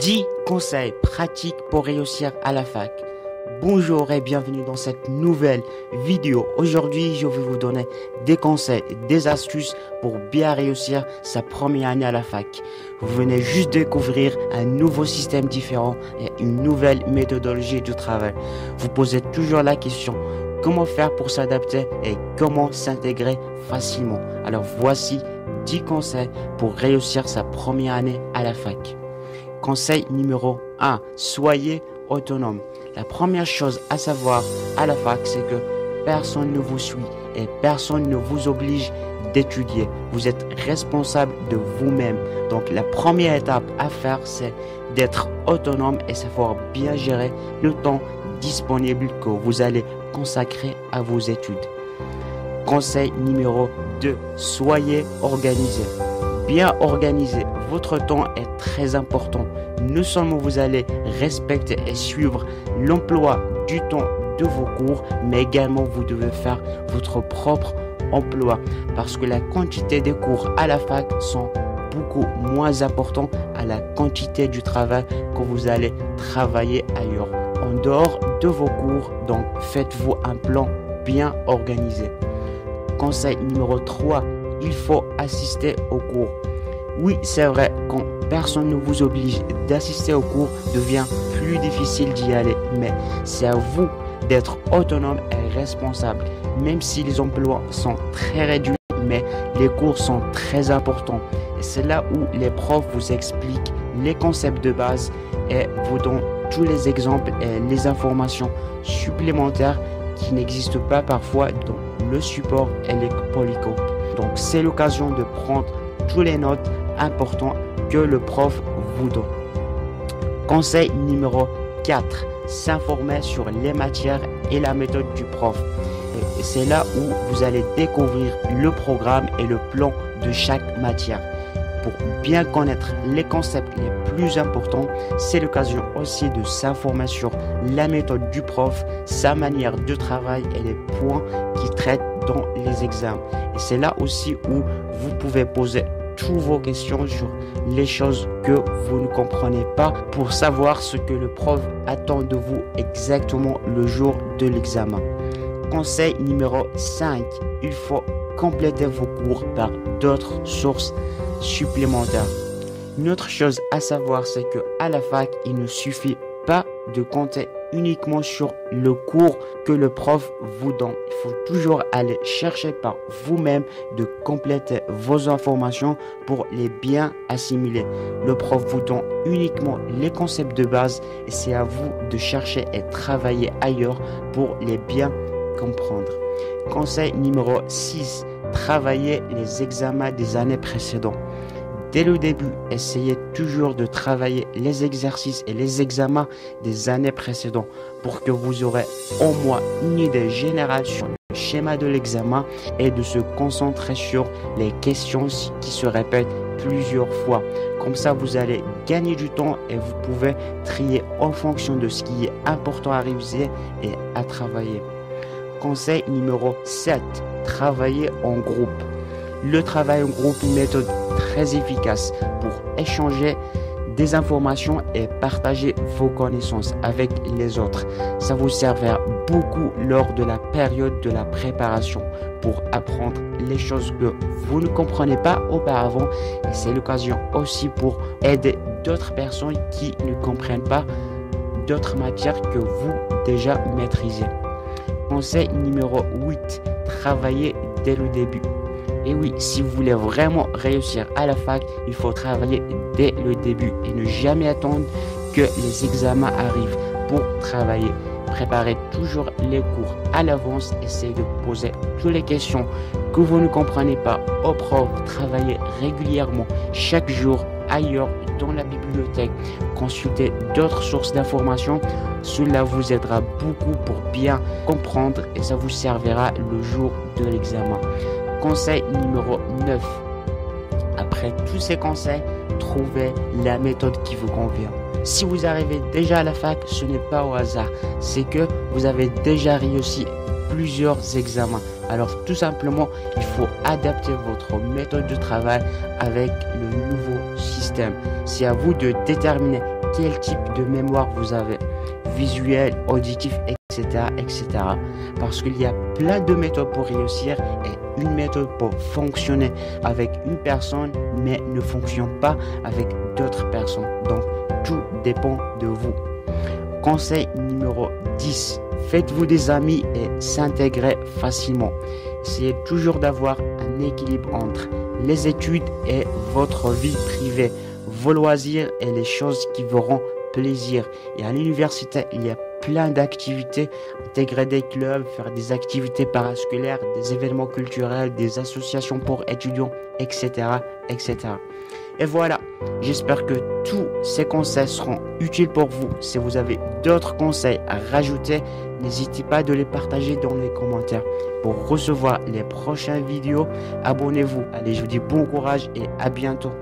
10 conseils pratiques pour réussir à la fac. Bonjour et bienvenue dans cette nouvelle vidéo. Aujourd'hui, je vais vous donner des conseils, des astuces pour bien réussir sa première année à la fac. Vous venez juste découvrir un nouveau système différent et une nouvelle méthodologie du travail. Vous posez toujours la question, comment faire pour s'adapter et comment s'intégrer facilement. Alors voici 10 conseils pour réussir sa première année à la fac. Conseil numéro 1, soyez autonome. La première chose à savoir à la fac, c'est que personne ne vous suit et personne ne vous oblige d'étudier. Vous êtes responsable de vous-même. Donc la première étape à faire, c'est d'être autonome et savoir bien gérer le temps disponible que vous allez consacrer à vos études. Conseil numéro 2, soyez organisé. Bien organiser votre temps est très important. Non seulement vous allez respecter et suivre l'emploi du temps de vos cours, mais également vous devez faire votre propre emploi parce que la quantité des cours à la fac sont beaucoup moins importants à la quantité du travail que vous allez travailler ailleurs. En dehors de vos cours, donc faites-vous un plan bien organisé. Conseil numéro 3, il faut assister aux cours. Oui, c'est vrai, quand personne ne vous oblige d'assister aux cours, devient plus difficile d'y aller. Mais c'est à vous d'être autonome et responsable. Même si les emplois sont très réduits, mais les cours sont très importants. Et c'est là où les profs vous expliquent les concepts de base et vous donnent tous les exemples et les informations supplémentaires qui n'existent pas parfois dans le support et les polycopies. Donc c'est l'occasion de prendre toutes les notes importantes que le prof vous donne. Conseil numéro 4, s'informer sur les matières et la méthode du prof. Et c'est là où vous allez découvrir le programme et le plan de chaque matière. Pour bien connaître les concepts les plus importants, c'est l'occasion aussi de s'informer sur la méthode du prof, sa manière de travail et les points qu'il traite dans les examens. Et c'est là aussi où vous pouvez poser toutes vos questions sur les choses que vous ne comprenez pas pour savoir ce que le prof attend de vous exactement le jour de l'examen. Conseil numéro 5, il faut compléter vos cours par d'autres sources supplémentaires. Une autre chose à savoir, c'est que à la fac, il ne suffit pas de compter uniquement sur le cours que le prof vous donne. Il faut toujours aller chercher par vous-même de compléter vos informations pour les bien assimiler. Le prof vous donne uniquement les concepts de base et c'est à vous de chercher et travailler ailleurs pour les bien comprendre. Conseil numéro 6, travaillez les examens des années précédentes. Dès le début, essayez toujours de travailler les exercices et les examens des années précédentes pour que vous aurez au moins une idée générale sur le schéma de l'examen et de se concentrer sur les questions qui se répètent plusieurs fois. Comme ça, vous allez gagner du temps et vous pouvez trier en fonction de ce qui est important à réviser et à travailler. Conseil numéro 7, travailler en groupe. Le travail en groupe est une méthode très efficace pour échanger des informations et partager vos connaissances avec les autres. Ça vous servira beaucoup lors de la période de la préparation pour apprendre les choses que vous ne comprenez pas auparavant. Et c'est l'occasion aussi pour aider d'autres personnes qui ne comprennent pas d'autres matières que vous déjà maîtrisez. Conseil numéro 8, travailler dès le début. Et oui, si vous voulez vraiment réussir à la fac, il faut travailler dès le début et ne jamais attendre que les examens arrivent pour travailler. Préparez toujours les cours à l'avance, essayez de poser toutes les questions que vous ne comprenez pas au prof, travaillez régulièrement chaque jour ailleurs dans la bibliothèque, consultez d'autres sources d'informations. Cela vous aidera beaucoup pour bien comprendre et ça vous servira le jour de l'examen. Conseil numéro 9. Après tous ces conseils, trouvez la méthode qui vous convient. Si vous arrivez déjà à la fac, ce n'est pas au hasard. C'est que vous avez déjà réussi plusieurs examens. Alors tout simplement, il faut adapter votre méthode de travail avec le nouveau système. C'est à vous de déterminer quel type de mémoire vous avez, visuel, auditif, etc., etc. Parce qu'il y a plein de méthodes pour réussir et une méthode pour fonctionner avec une personne, mais ne fonctionne pas avec d'autres personnes. Donc, tout dépend de vous. Conseil numéro 10. Faites-vous des amis et s'intégrer facilement. Essayez toujours d'avoir un équilibre entre les études et votre vie privée, vos loisirs et les choses qui vous rendent plaisir. Et à l'université, il y a plein d'activités, intégrer des clubs, faire des activités parascolaires, des événements culturels, des associations pour étudiants, etc., etc. Et voilà, j'espère que tous ces conseils seront utiles pour vous. Si vous avez d'autres conseils à rajouter, n'hésitez pas de les partager dans les commentaires. Pour recevoir les prochaines vidéos, abonnez-vous. Allez, je vous dis bon courage et à bientôt.